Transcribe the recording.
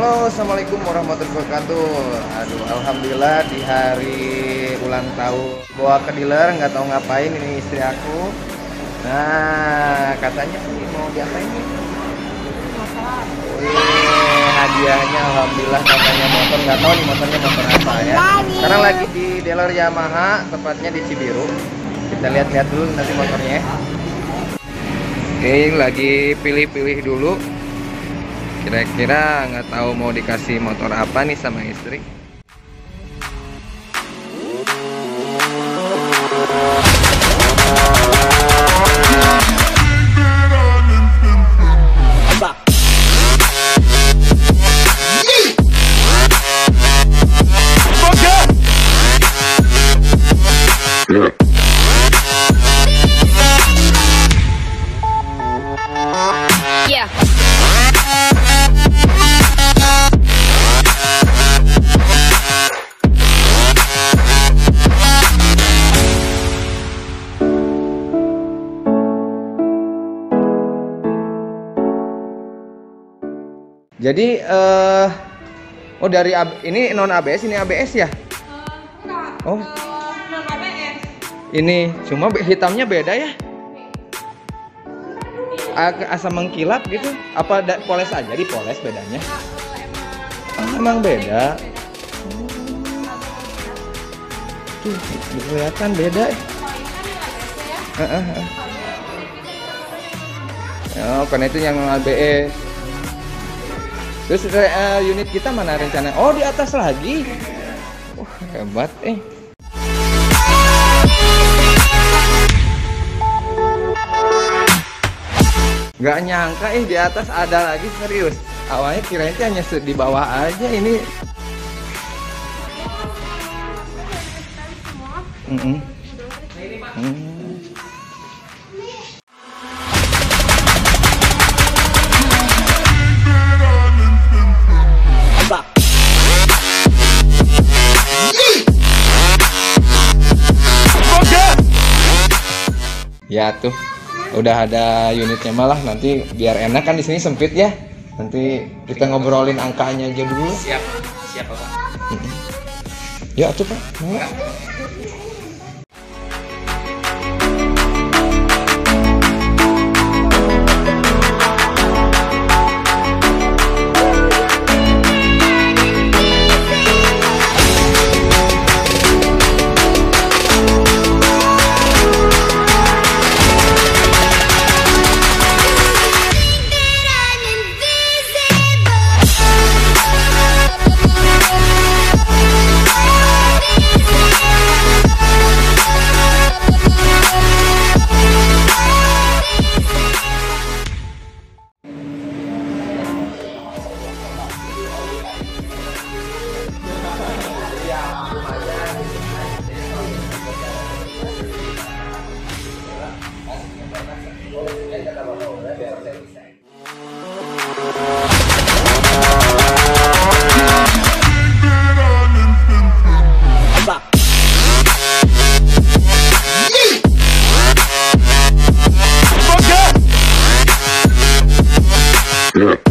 Halo, assalamualaikum warahmatullahi wabarakatuh. Aduh, alhamdulillah di hari ulang tahun bawa ke dealer, nggak tahu ngapain ini istri aku. Nah, katanya sih mau diapain nih? Wih, hadiahnya alhamdulillah katanya motor, nggak tahu nih motornya motor apa ya. Sekarang lagi di dealer Yamaha, tepatnya di Cibiru. Kita lihat-lihat dulu nanti motornya. Oke, lagi pilih-pilih dulu. Kira-kira nggak tahu mau dikasih motor apa nih sama istri. Jadi oh dari ini non ABS, ini ABS ya? Enggak. Oh. Non ABS. Ini cuma hitamnya beda ya? Asam mengkilap gitu? Apa poles aja, dipoles bedanya? Emang beda. Tuh, kelihatan beda. Oh, karena itu yang non ABS. Terus unit kita mana rencana? Oh, di atas lagi. Wah, hebat Nggak nyangka di atas ada lagi, serius. Awalnya kirain hanya di bawah aja ini. Ya tuh, udah ada unitnya malah, nanti biar enak kan di sini sempit ya. Nanti kita ngobrolin angkanya aja dulu. Siap, siapa Pak? Ya tuh Pak. Yeah.